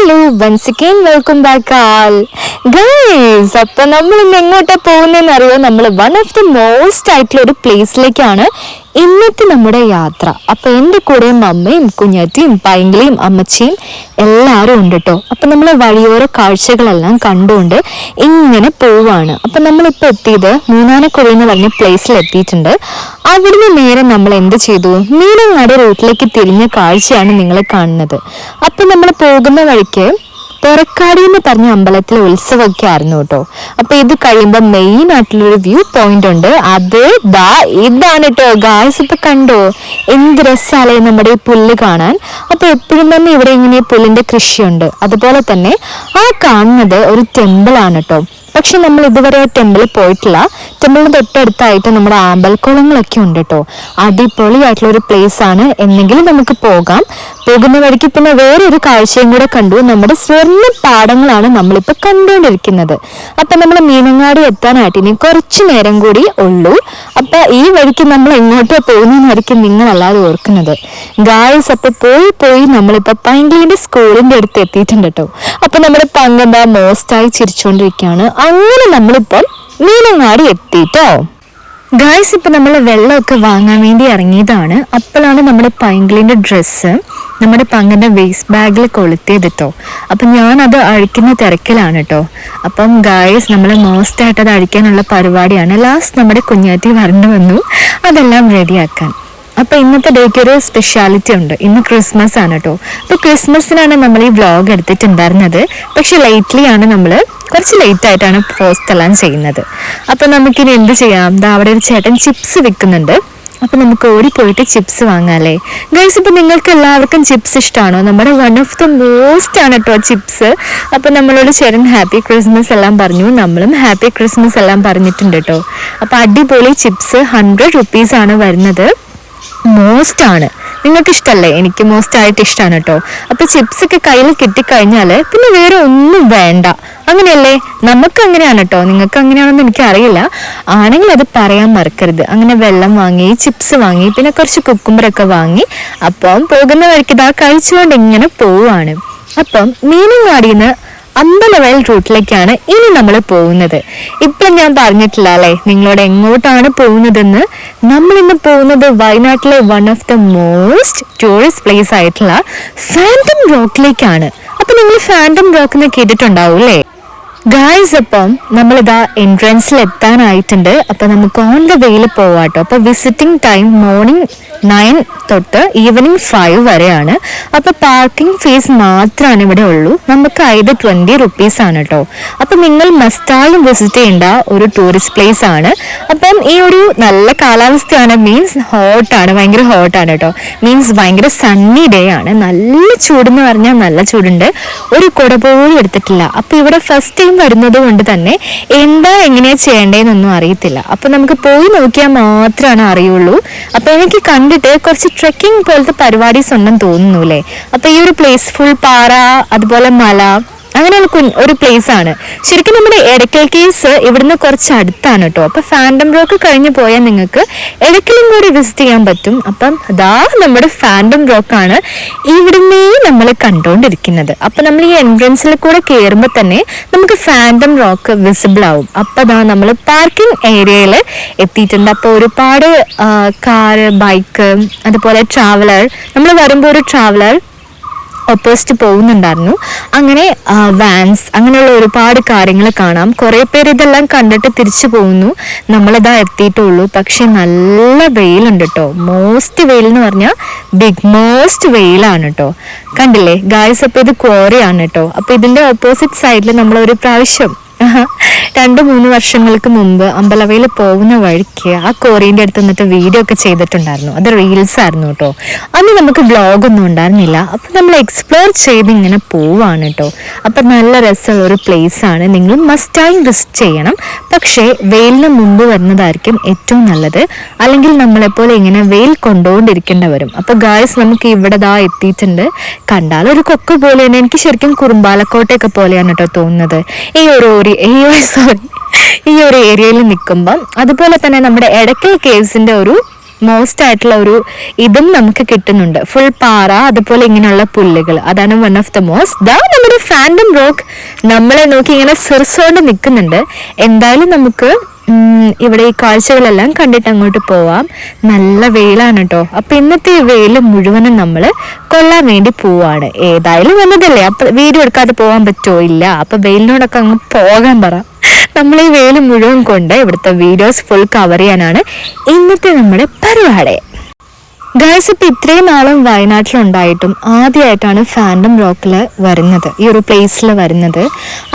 Hello once again welcome back all guys. അപ്പൊ നമ്മൾ ഇന്ന് എങ്ങോട്ടാ പോകുന്നതെന്ന് അറിയോ? നമ്മൾ വൺ ഓഫ് ദി മോസ്റ്റ് ആയിട്ടുള്ള ഒരു പ്ലേസിലേക്കാണ് ഇന്നത്തെ നമ്മുടെ യാത്ര. അപ്പൊ എൻ്റെ കൂടെയും അമ്മയും കുഞ്ഞാറ്റിയും പൈങ്കിളിയും അമ്മച്ചിയും എല്ലാവരും ഉണ്ട് കേട്ടോ. അപ്പൊ നമ്മൾ വഴിയോര കാഴ്ചകളെല്ലാം കണ്ടുകൊണ്ട് ഇങ്ങനെ പോവാണ്. അപ്പൊ നമ്മളിപ്പോൾ എത്തിയത് മൂന്നാനക്കുഴി എന്ന് പറഞ്ഞ പ്ലേസിൽ എത്തിയിട്ടുണ്ട്. അവിടുന്ന് നേരെ നമ്മൾ എന്ത് ചെയ്തു, മീനങ്ങാട് റൂട്ടിലേക്ക് തിരിഞ്ഞ കാഴ്ചയാണ് നിങ്ങൾ കാണുന്നത്. അപ്പൊ നമ്മൾ പോകുന്ന വഴിക്ക് പെരക്കാടി എന്ന് പറഞ്ഞ അമ്പലത്തിലെ ഉത്സവമൊക്കെ ആയിരുന്നു കേട്ടോ. അപ്പൊ ഇത് കഴിയുമ്പോൾ മെയിൻ ആയിട്ടുള്ളൊരു വ്യൂ പോയിന്റ് ഉണ്ട്. അത് ഇതാണ് കേട്ടോ ഗായ്സ്. ഇപ്പൊ കണ്ടോ എന്ത് രസാലേ നമ്മുടെ ഈ പുല്ല് കാണാൻ. അപ്പൊ എപ്പോഴും തന്നെ ഇവിടെ ഇങ്ങനെ പുല്ലിന്റെ കൃഷിയുണ്ട്. അതുപോലെ തന്നെ ആ കാണുന്നത് ഒരു ടെമ്പിൾ ആണ് കേട്ടോ. പക്ഷെ നമ്മൾ ഇതുവരെ ടെമ്പിളിൽ പോയിട്ടില്ല. ടെമ്പിളിന് തൊട്ടടുത്തായിട്ട് നമ്മുടെ ആമ്പൽക്കുളങ്ങളൊക്കെ ഉണ്ട് കേട്ടോ. അടിപൊളിയായിട്ടുള്ള ഒരു പ്ലേസ് ആണ്. എന്നെങ്കിലും നമുക്ക് പോകാം. പോകുന്ന വഴിക്ക് പിന്നെ വേറൊരു കാഴ്ചയും കൂടെ കണ്ടു. നമ്മുടെ സ്വർണ്ണ പാടങ്ങളാണ് നമ്മളിപ്പോൾ കണ്ടുകൊണ്ടിരിക്കുന്നത്. അപ്പൊ നമ്മൾ മീനങ്ങാടി എത്താനായിട്ട് ഇനി കുറച്ചു നേരം കൂടി ഉള്ളൂ. അപ്പൊ ഈ വഴിക്ക് നമ്മൾ എങ്ങോട്ടാ പോകുന്നതായിരിക്കും നിങ്ങളല്ലാതെ ഓർക്കുന്നത് ഗായ്സ്. അപ്പൊ പോയി നമ്മളിപ്പോ പൈങ്കിളിന്റെ സ്കൂളിന്റെ അടുത്ത് എത്തിയിട്ടുണ്ട് കേട്ടോ. അപ്പൊ നമ്മുടെ പങ്കെന്താ മോസ്റ്റായി ചിരിച്ചുകൊണ്ടിരിക്കുകയാണ്. അങ്ങനെ നമ്മളിപ്പം മീനങ്ങാടി എത്തിട്ടോ ഗായ്സ്. ഇപ്പൊ നമ്മൾ വെള്ളമൊക്കെ വാങ്ങാൻ വേണ്ടി ഇറങ്ങിയതാണ്. അപ്പോഴാണ് നമ്മുടെ പൈങ്കിളിന്റെ ഡ്രസ്സ് നമ്മുടെ പങ്കന്റെ വേസ്റ്റ് ബാഗിൽ കൊളുത്തിയതിട്ടോ. അപ്പം ഞാനത് അഴിക്കുന്ന തിരക്കിലാണ് കേട്ടോ. അപ്പം ഗായ്സ് നമ്മൾ മോസ്റ്റായിട്ട് അത് അഴിക്കാനുള്ള പരിപാടിയാണ്. ലാസ്റ്റ് നമ്മുടെ കുഞ്ഞാറ്റി വരണ്ടു വന്നു അതെല്ലാം റെഡിയാക്കാൻ. അപ്പൊ ഇന്നത്തെ ഡേക്ക് ഒരു സ്പെഷ്യാലിറ്റി ഉണ്ട്. ഇന്ന് ക്രിസ്മസ് ആണ് കേട്ടോ. അപ്പൊ ക്രിസ്മസിനാണ് നമ്മൾ ഈ വ്ളോഗ് എടുത്തിട്ടുണ്ടായിരുന്നത്. പക്ഷെ ലേറ്റ്ലി ആണ് നമ്മൾ കുറച്ച് ലേറ്റ് ആയിട്ടാണ് പോസ്റ്റ് എല്ലാം ചെയ്യുന്നത്. അപ്പൊ നമുക്കിനി എന്ത് ചെയ്യാം, അവിടെ ഒരു ചേട്ടൻ ചിപ്സ് വിൽക്കുന്നുണ്ട്. അപ്പൊ നമുക്ക് ഓടിപ്പോയിട്ട് ചിപ്സ് വാങ്ങാല്ലേ ഗൈസ്. ഇപ്പൊ നിങ്ങൾക്ക് എല്ലാവർക്കും ചിപ്സ് ഇഷ്ടമാണോ? നമ്മുടെ വൺ ഓഫ് ദ മോസ്റ്റ് ആണ് കേട്ടോ ചിപ്സ്. അപ്പൊ നമ്മളോട് ചേട്ടൻ ഹാപ്പി ക്രിസ്മസ് എല്ലാം പറഞ്ഞു. നമ്മളും ഹാപ്പി ക്രിസ്മസ് എല്ലാം പറഞ്ഞിട്ടുണ്ട് കേട്ടോ. അപ്പൊ അടിപൊളി ചിപ്സ് 100 rupees ആണ് വരുന്നത്. മോസ്റ്റ് ആണ്. നിങ്ങൾക്ക് ഇഷ്ടമല്ലേ? എനിക്ക് മോസ്റ്റ് ആയിട്ട് ഇഷ്ടമാണ് കേട്ടോ. അപ്പൊ ചിപ്സ് ഒക്കെ കയ്യിൽ കിട്ടിക്കഴിഞ്ഞാല് പിന്നെ വേറെ ഒന്നും വേണ്ട. അങ്ങനെയല്ലേ? നമുക്ക് അങ്ങനെയാണ് കേട്ടോ. നിങ്ങൾക്ക് അങ്ങനെയാണെന്ന് എനിക്ക് അറിയില്ല. ആണെങ്കിൽ അത് പറയാൻ മറക്കരുത്. അങ്ങനെ വെള്ളം വാങ്ങി, ചിപ്സ് വാങ്ങി, പിന്നെ കുറച്ച് കുക്കുമ്പറൊക്കെ വാങ്ങി. അപ്പം പോകുന്ന വഴിക്ക് ഇതാ കഴിച്ചുകൊണ്ട് ഇങ്ങനെ പോവാണ്. അപ്പം മീനങ്ങാടിന്ന് അമ്പലവയൽ റൂട്ടിലേക്കാണ് ഇനി നമ്മൾ പോകുന്നത്. ഇപ്പം ഞാൻ പറഞ്ഞിട്ടില്ല അല്ലേ നിങ്ങളോട് എങ്ങോട്ടാണ് പോകുന്നതെന്ന്. നമ്മളിന്ന് പോകുന്നത് വയനാട്ടിലെ one of the most tourist place ആയിട്ടുള്ള ഫാൻറ്റം റോക്കിലേക്കാണ്. അപ്പൊ നിങ്ങൾ ഫാൻറ്റം റോക്ക് എന്ന് കേട്ടിട്ടുണ്ടാവും അല്ലേ ഗായ്സ്? അപ്പം നമ്മളിതാ എൻട്രൻസിൽ എത്താനായിട്ടുണ്ട്. അപ്പൊ നമുക്ക് ഓൺ ദ വേയിൽ പോവാട്ടോ. അപ്പൊ വിസിറ്റിംഗ് ടൈം മോർണിംഗ് 9 തൊട്ട് ഈവനിങ് 5 വരെയാണ്. അപ്പൊ പാർക്കിംഗ് ഫീസ് മാത്രമാണ് ഇവിടെ ഉള്ളൂ. നമുക്ക് ഇത് 20 rupees ആണ് കേട്ടോ. അപ്പൊ നിങ്ങൾ മസ്റ്റായും വിസിറ്റ് ചെയ്യേണ്ട ഒരു ടൂറിസ്റ്റ് പ്ലേസ് ആണ്. അപ്പം ഈ ഒരു നല്ല കാലാവസ്ഥയാണ്. മീൻസ് ഹോട്ടാണ്, ഭയങ്കര ഹോട്ടാണ് കേട്ടോ. മീൻസ് ഭയങ്കര സണ്ണി ഡേ ആണ്. നല്ല ചൂടെന്ന് പറഞ്ഞാൽ നല്ല ചൂടുണ്ട്. ഒരു കുട പോലും എടുത്തിട്ടില്ല. അപ്പൊ ഇവിടെ ഫസ്റ്റ് ടൈം വരുന്നത് കൊണ്ട് തന്നെ എങ്ങനെയാ ചെയ്യേണ്ടതെന്നൊന്നും അറിയത്തില്ല. അപ്പൊ നമുക്ക് പോയി നോക്കിയാൽ മാത്രമാണ് അറിയുള്ളൂ. അപ്പൊ എനിക്ക് കണ്ടിട്ട് കുറച്ച് ട്രെക്കിംഗ് പോലത്തെ പരിപാടീസ് ഉണ്ടെന്ന് തോന്നുന്നു അല്ലേ. അപ്പൊ ഈ ഒരു പ്ലേസ് ഫുൾ പാറ, അതുപോലെ മല, അങ്ങനെയുള്ള ഒരു പ്ലേസ് ആണ്. ശരിക്കും നമ്മുടെ എടക്കൽ കേസ് ഇവിടുന്ന് കുറച്ച് അടുത്താണ് കേട്ടോ. അപ്പൊ ഫാൻറ്റം റോക്ക് കഴിഞ്ഞ് പോയാൽ നിങ്ങൾക്ക് എടക്കലും കൂടി വിസിറ്റ് ചെയ്യാൻ പറ്റും. അപ്പം അതാ നമ്മുടെ ഫാൻറ്റം റോക്കാണ് ഇവിടുന്നേ നമ്മൾ കണ്ടുകൊണ്ടിരിക്കുന്നത്. അപ്പൊ നമ്മൾ ഈ എൻട്രൻസിൽ കൂടെ കയറുമ്പോൾ തന്നെ നമുക്ക് ഫാൻറ്റം റോക്ക് വിസിബിൾ ആവും. അപ്പൊ അതാ നമ്മൾ പാർക്കിംഗ് ഏരിയയിൽ എത്തിയിട്ടുണ്ട്. അപ്പൊ ഒരുപാട് കാറ്, ബൈക്ക്, അതുപോലെ ട്രാവലർ, നമ്മൾ വരുമ്പോൾ ഒരു ട്രാവലർ ഓപ്പോസിറ്റ് പോകുന്നുണ്ടായിരുന്നു. അങ്ങനെ വാൻസ്, അങ്ങനെയുള്ള ഒരുപാട് കാര്യങ്ങൾ കാണാം. കുറെ പേര് ഇതെല്ലാം കണ്ടിട്ട് തിരിച്ചു പോകുന്നു. നമ്മളിതാ എത്തിയിട്ടുള്ളൂ. പക്ഷെ നല്ല വെയിലുണ്ട് കേട്ടോ. മോസ്റ്റ് വെയിൽ എന്ന് പറഞ്ഞാൽ ബിഗ് മോസ്റ്റ് വെയിലാണ് കേട്ടോ. കണ്ടില്ലേ ഗായ്സ്? അപ്പൊ ഇത് ക്വാറിയാണ് കേട്ടോ. അപ്പൊ ഇതിന്റെ ഓപ്പോസിറ്റ് സൈഡിൽ നമ്മൾ ഒരു പ്രാവശ്യം 2-3 വർഷങ്ങൾക്ക് മുമ്പ് അമ്പലവയൽ പോകുന്ന വഴിക്ക് ആ കോറിന്റെ അടുത്ത് നിന്നിട്ട് വീഡിയോ ഒക്കെ ചെയ്തിട്ടുണ്ടായിരുന്നു. അത് റീൽസ് ആയിരുന്നു കേട്ടോ. അന്ന് നമുക്ക് വ്ളോഗ് ഒന്നും ഉണ്ടായിരുന്നില്ല. അപ്പൊ നമ്മൾ എക്സ്പ്ലോർ ചെയ്ത് ഇങ്ങനെ പോവാണ് കേട്ടോ. അപ്പൊ നല്ല രസമുള്ള ഒരു പ്ലേസ് ആണ്. നിങ്ങൾ മസ്റ്റായി വിസിറ്റ് ചെയ്യണം. പക്ഷേ വെയിലിന് മുമ്പ് വരുന്നതായിരിക്കും ഏറ്റവും നല്ലത്. അല്ലെങ്കിൽ നമ്മളെപ്പോലെ ഇങ്ങനെ വെയിൽ കൊണ്ടുകൊണ്ടിരിക്കേണ്ട വരും. അപ്പൊ ഗായ്സ് നമുക്ക് ഇവിടെ എത്തിയിട്ടുണ്ട്. കണ്ടാൽ ഒരു കൊക്ക് പോലെയാണ്. എനിക്ക് ശരിക്കും കുറുമ്പാലക്കോട്ടയൊക്കെ പോലെയാണ് കേട്ടോ തോന്നുന്നത് ഈ ഒരു ഏരിയയിൽ നിൽക്കുമ്പം. അതുപോലെ തന്നെ നമ്മുടെ എടക്കൽ കേവ്സിന്റെ ഒരു മോസ്റ്റ് ആയിട്ടുള്ള ഒരു ഇതും നമുക്ക് കിട്ടുന്നുണ്ട്. ഫുൾ പാറ, അതുപോലെ ഇങ്ങനെയുള്ള പുല്ലുകൾ. അതാണ് വൺ ഓഫ് ദ മോസ്റ്റ്. നമ്മുടെ ഫാൻഡം റോക്ക് നമ്മളെ നോക്കി ഇങ്ങനെ സിർസോണ്ട് നിൽക്കുന്നുണ്ട്. എന്തായാലും നമുക്ക് ഇവിടെ ഈ കാഴ്ചകളെല്ലാം കണ്ടിട്ട് അങ്ങോട്ട് പോവാം. നല്ല വെയിലാണ് കേട്ടോ. അപ്പൊ ഇന്നത്തെ ഈ വെയിൽ മുഴുവനും നമ്മൾ കൊള്ളാൻ വേണ്ടി പോവാണ്. ഏതായാലും വന്നതല്ലേ, അപ്പൊ വീഡിയോ എടുക്കാതെ പോകാൻ പറ്റുമോ? ഇല്ല. അപ്പൊ വെയിലിനോടൊക്കെ അങ്ങ് പോകാൻ പറ. നമ്മൾ ഈ വെയിൽ മുഴുവൻ കൊണ്ട് ഇവിടുത്തെ വീഡിയോസ് ഫുൾ കവർ ചെയ്യാനാണ് ഇന്നത്തെ നമ്മുടെ പരിപാടി. ഗൈസ്, ഇപ്പം ഇത്രയും നാളും വയനാട്ടിലുണ്ടായിട്ടും ആദ്യമായിട്ടാണ് ഫാൻഡം റോക്കിൽ വരുന്നത്, ഈ ഒരു പ്ലേസിൽ വരുന്നത്.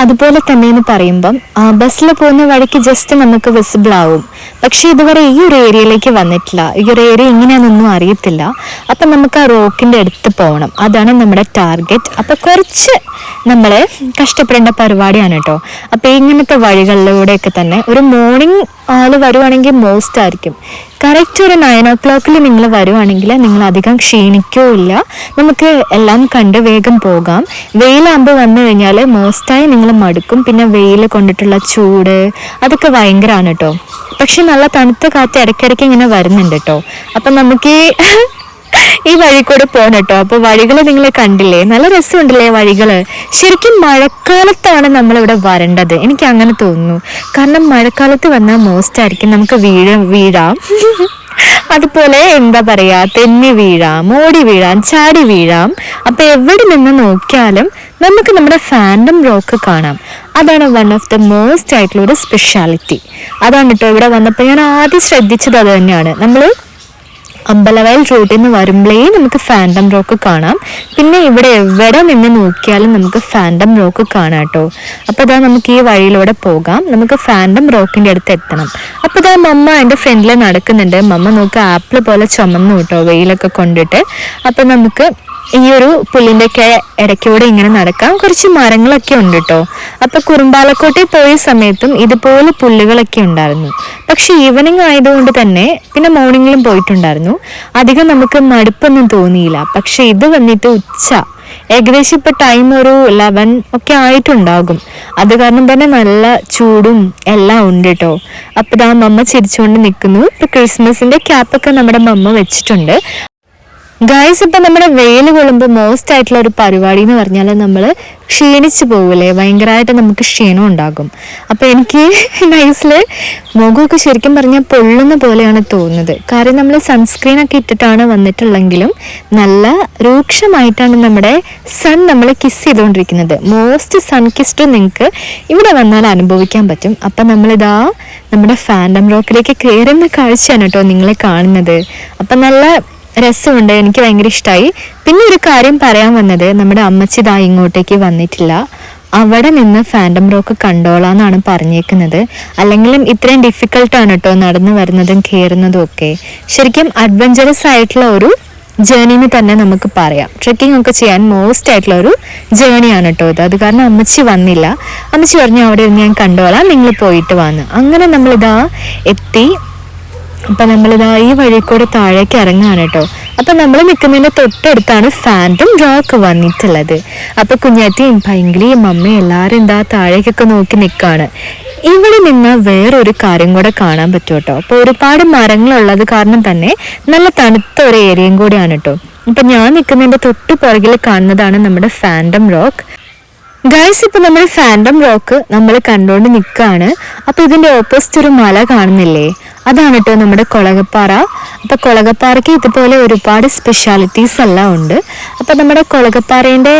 അതുപോലെ തന്നെ എന്ന് പറയുമ്പം ബസ്സിൽ പോകുന്ന വഴിക്ക് ജസ്റ്റ് നമുക്ക് വിസിബിൾ ആവും. പക്ഷെ ഇതുവരെ ഈ ഒരു ഏരിയയിലേക്ക് വന്നിട്ടില്ല. ഈ ഒരു ഏരിയ എങ്ങനെയാണെന്നൊന്നും അറിയത്തില്ല. അപ്പം നമുക്ക് ആ റോക്കിൻ്റെ അടുത്ത് പോകണം, അതാണ് നമ്മുടെ ടാർഗറ്റ്. അപ്പം കുറച്ച് നമ്മൾ കഷ്ടപ്പെടേണ്ട പരിപാടിയാണ് കേട്ടോ. അപ്പം ഇങ്ങനത്തെ വഴികളിലൂടെയൊക്കെ തന്നെ ഒരു മോർണിംഗ് ആള് വരുവാണെങ്കിൽ മോസ്റ്റ് ആയിരിക്കും. കറക്റ്റ് ഒരു 9 o'clock നിങ്ങൾ വരുവാണെങ്കിൽ നിങ്ങൾ അധികം ക്ഷീണിക്കുകയില്ല. നമുക്ക് എല്ലാം കണ്ട് വേഗം പോകാം. വെയിലാകുമ്പോൾ വന്നു കഴിഞ്ഞാൽ മോസ്റ്റായി നിങ്ങൾ മടുക്കും. പിന്നെ വെയിൽ കൊണ്ടിട്ടുള്ള ചൂട് അതൊക്കെ ഭയങ്കരമാണ് കേട്ടോ. പക്ഷെ നല്ല തണുത്ത കാറ്റ് ഇടയ്ക്കിടയ്ക്ക് ഇങ്ങനെ വരുന്നുണ്ട് കേട്ടോ. അപ്പം നമുക്ക് ഈ വഴി കൂടെ പോകണം കേട്ടോ. അപ്പോൾ വഴികൾ നിങ്ങൾ കണ്ടില്ലേ, നല്ല രസമുണ്ടല്ലേ വഴികള്. ശരിക്കും മഴക്കാലത്താണ് നമ്മളിവിടെ വരേണ്ടത്, എനിക്ക് അങ്ങനെ തോന്നുന്നു. കാരണം മഴക്കാലത്ത് വന്നാൽ മോസ്റ്റ് ആയിരിക്കും, നമുക്ക് വീഴാം അതുപോലെ എന്താ പറയാ, തെന്നി വീഴാം, ഓടി വീഴാം, ചാടി വീഴാം. അപ്പൊ എവിടെ നിന്ന് നോക്കിയാലും നമുക്ക് നമ്മുടെ ഫാൻഡം റോക്ക് കാണാം. അതാണ് വൺ ഓഫ് ദ മോസ്റ്റ് ആയിട്ടുള്ള ഒരു സ്പെഷ്യാലിറ്റി. അതാണ് കേട്ടോ ഇവിടെ വന്നപ്പോൾ ഞാൻ ആദ്യം ശ്രദ്ധിച്ചത് അത് തന്നെയാണ്. നമ്മൾ അമ്പലവയൽ റൂട്ടിൽ നിന്ന് വരുമ്പോഴേ നമുക്ക് ഫാൻഡം റോക്ക് കാണാം. പിന്നെ ഇവിടെ എവിടെ നിന്ന് നോക്കിയാലും നമുക്ക് ഫാൻഡം റോക്ക് കാണാം കേട്ടോ. അപ്പോൾ ഇതാ നമുക്ക് ഈ വഴിയിലൂടെ പോകാം, നമുക്ക് ഫാൻഡം റോക്കിൻ്റെ അടുത്ത് എത്തണം. അപ്പോൾ ഇതാ മമ്മ എൻ്റെ ഫ്രണ്ടിൽ നടക്കുന്നുണ്ട്. മമ്മ നോക്ക് ആപ്പിൾ പോലെ ചുമന്നു കേട്ടോ വെയിലൊക്കെ കൊണ്ടിട്ട്. അപ്പം നമുക്ക് ഈ ഒരു പുല്ലിൻ്റെയൊക്കെ ഇടയ്ക്കൂടെ ഇങ്ങനെ നടക്കാം. കുറച്ച് മരങ്ങളൊക്കെ ഉണ്ട് കേട്ടോ. അപ്പൊ കുറുമ്പാലക്കോട്ടയിൽ പോയ സമയത്തും ഇതുപോലെ പുല്ലുകളൊക്കെ ഉണ്ടായിരുന്നു. പക്ഷെ ഈവനിങ് ആയതുകൊണ്ട് തന്നെ, പിന്നെ മോർണിംഗിലും പോയിട്ടുണ്ടായിരുന്നു, അധികം നമുക്ക് മടുപ്പൊന്നും തോന്നിയില്ല. പക്ഷെ ഇത് വന്നിട്ട് ഏകദേശം ഇപ്പൊ ടൈം ഒരു 11 ഒക്കെ ആയിട്ടുണ്ടാകും. അത് കാരണം തന്നെ നല്ല ചൂടും എല്ലാം ഉണ്ട് കേട്ടോ. അപ്പൊ ഇതാ മമ്മ ചിരിച്ചുകൊണ്ട് നിൽക്കുന്നു. ഇപ്പൊ ക്രിസ്മസിന്റെ ക്യാപ്പൊക്കെ നമ്മുടെ മമ്മ വെച്ചിട്ടുണ്ട്. ഗൈസ്, ഇപ്പം നമ്മുടെ വെയിൽ കൊള്ളുമ്പോൾ മോസ്റ്റ് ആയിട്ടുള്ള ഒരു പരിപാടി എന്ന് പറഞ്ഞാൽ നമ്മൾ ക്ഷീണിച്ചു പോകില്ലേ, ഭയങ്കരമായിട്ട് നമുക്ക് ക്ഷീണം ഉണ്ടാകും. അപ്പോൾ എനിക്ക് നൈസിൽ മുഖമൊക്കെ ശരിക്കും പറഞ്ഞാൽ പൊള്ളുന്ന പോലെയാണ് തോന്നുന്നത്. കാരണം നമ്മൾ സൺസ്ക്രീനൊക്കെ ഇട്ടിട്ടാണ് വന്നിട്ടുള്ളെങ്കിലും നല്ല രൂക്ഷമായിട്ടാണ് നമ്മുടെ സൺ നമ്മളെ കിസ് ചെയ്തുകൊണ്ടിരിക്കുന്നത്. മോസ്റ്റ് സൺ കിസ്ഡ് നിങ്ങൾക്ക് ഇവിടെ വന്നാൽ അനുഭവിക്കാൻ പറ്റും. അപ്പം നമ്മളിതാ നമ്മുടെ ഫാൻഡം റോക്കിലേക്ക് കയറുന്ന കാഴ്ചയാണ് കേട്ടോ നിങ്ങളെ കാണുന്നത്. അപ്പം നല്ല രസമുണ്ട്, എനിക്ക് ഭയങ്കര ഇഷ്ടമായി. പിന്നെ ഒരു കാര്യം പറയാൻ വന്നത്, നമ്മുടെ അമ്മച്ചി ദാ ഇങ്ങോട്ടേക്ക് വന്നിട്ടില്ല, അവിടെ നിന്ന് ഫാൻഡം റോക്ക് കണ്ടോളാന്നാണ് പറഞ്ഞേക്കുന്നത്. അല്ലെങ്കിലും ഇത്രയും ഡിഫിക്കൽട്ടാണ് കേട്ടോ നടന്നു വരുന്നതും കയറുന്നതും ഒക്കെ. ശരിക്കും അഡ്വഞ്ചറസ് ആയിട്ടുള്ള ഒരു ജേർണിന്ന് തന്നെ നമുക്ക് പറയാം. ട്രെക്കിംഗ് ഒക്കെ ചെയ്യാൻ മോസ്റ്റ് ആയിട്ടുള്ള ഒരു ജേർണിയാണ് കേട്ടോ ഇത്. അത് കാരണം അമ്മച്ചി വന്നില്ല. അമ്മച്ചി പറഞ്ഞു അവിടെ ഞാൻ കണ്ടോളാം, നിങ്ങൾ പോയിട്ട് വന്ന്. അങ്ങനെ നമ്മളിതാ എത്തി. അപ്പൊ നമ്മളിതാ ഈ വഴി കൂടെ താഴേക്ക് ഇറങ്ങാണ് കേട്ടോ. അപ്പൊ നമ്മൾ നിൽക്കുന്നതിന്റെ തൊട്ടടുത്താണ് ഫാൻഡം റോക്ക് വന്നിട്ടുള്ളത്. അപ്പൊ കുഞ്ഞാറ്റിയും ഭയങ്കരയും മമ്മയും എല്ലാരും എന്താ താഴേക്കൊക്കെ നോക്കി നിൽക്കാണ്. ഇവിടെ നിന്ന് വേറൊരു കാര്യം കൂടെ കാണാൻ പറ്റും കേട്ടോ. അപ്പൊ ഒരുപാട് മരങ്ങളുള്ളത് കാരണം തന്നെ നല്ല തണുത്ത ഒരു ഏരിയയും കൂടെയാണ് കേട്ടോ. അപ്പൊ ഞാൻ നിൽക്കുന്നതിന്റെ തൊട്ട് പുറകിൽ കാണുന്നതാണ് നമ്മുടെ ഫാൻഡം റോക്ക്. ഗൈസ്, ഇപ്പൊ നമ്മുടെ ഫാൻഡം റോക്ക് നമ്മൾ കണ്ടുകൊണ്ട് നിൽക്കുകയാണ്. അപ്പൊ ഇതിന്റെ ഓപ്പോസിറ്റ് ഒരു മല കാണുന്നില്ലേ, അതാണ് കേട്ടോ നമ്മുടെ കൊളകപ്പാറ. അപ്പൊ കൊളകപ്പാറയ്ക്ക് ഇതുപോലെ ഒരുപാട് സ്പെഷ്യാലിറ്റീസ് എല്ലാം ഉണ്ട്. അപ്പൊ നമ്മുടെ കൊളകപ്പാറേന്റെ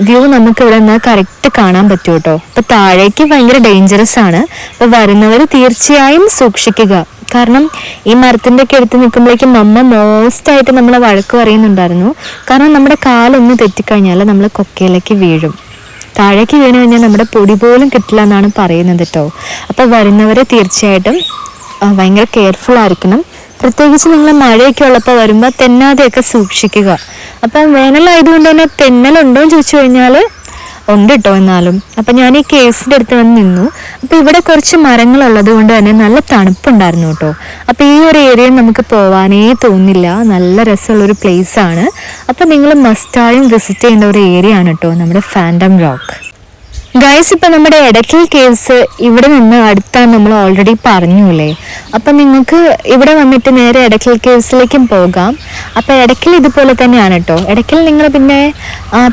വ്യൂ നമുക്ക് ഇവിടെ നിന്ന് കറക്റ്റ് കാണാൻ പറ്റും കേട്ടോ. അപ്പൊ താഴേക്ക് ഭയങ്കര ഡേഞ്ചറസ് ആണ്. അപ്പൊ വരുന്നവർ തീർച്ചയായും സൂക്ഷിക്കുക. കാരണം ഈ മരത്തിന്റെ ഒക്കെ എടുത്ത് നിൽക്കുമ്പോഴേക്കും മമ്മ മോസ്റ്റ് ആയിട്ട് നമ്മളെ വഴക്ക് പറയുന്നുണ്ടായിരുന്നു. കാരണം നമ്മുടെ കാലൊന്ന് തെറ്റിക്കഴിഞ്ഞാൽ നമ്മൾ കൊക്കയിലേക്ക് വീഴും. താഴേക്ക് വീണ് കഴിഞ്ഞാൽ നമ്മുടെ പൊടി പോലും കിട്ടില്ല എന്നാണ് പറയുന്നത് കേട്ടോ. അപ്പൊ വരുന്നവരെ തീർച്ചയായിട്ടും ഭയങ്കര കെയർഫുൾ ആയിരിക്കണം. പ്രത്യേകിച്ച് നിങ്ങൾ മഴയൊക്കെ ഉള്ളപ്പോൾ വരുമ്പോൾ തെന്നാതെയൊക്കെ സൂക്ഷിക്കുക. അപ്പം വേനലായതുകൊണ്ട് തന്നെ തെന്നലുണ്ടോ എന്ന് ചോദിച്ചു കഴിഞ്ഞാൽ ഉണ്ട് കേട്ടോ. എന്നാലും അപ്പം ഞാൻ ഈ കേസിൻ്റെ അടുത്ത് വന്ന് നിന്നു. അപ്പം ഇവിടെ കുറച്ച് മരങ്ങളുള്ളത് കൊണ്ട് തന്നെ നല്ല തണുപ്പുണ്ടായിരുന്നു കേട്ടോ. അപ്പം ഈ ഒരു ഏരിയയിൽ നമുക്ക് പോവാനേ തോന്നില്ല, നല്ല രസമുള്ളൊരു പ്ലേസ് ആണ്. അപ്പം നിങ്ങൾ മസ്റ്റായും വിസിറ്റ് ചെയ്യേണ്ട ഒരു ഏരിയ ആണ് കേട്ടോ നമ്മുടെ ഫാൻഡം റോക്ക്. ഗൈസ്, ഇപ്പം നമ്മുടെ എടക്കൽ കേവ്സ് ഇവിടെ നിന്ന് അടുത്താണ് നമ്മൾ ഓൾറെഡി പറഞ്ഞൂലേ. അപ്പം നിങ്ങൾക്ക് ഇവിടെ വന്നിട്ട് നേരെ എടക്കൽ കേവ്സിലേക്കും പോകാം. അപ്പം എടക്കൽ ഇതുപോലെ തന്നെയാണ് കേട്ടോ. എടക്കൽ നിങ്ങൾ പിന്നെ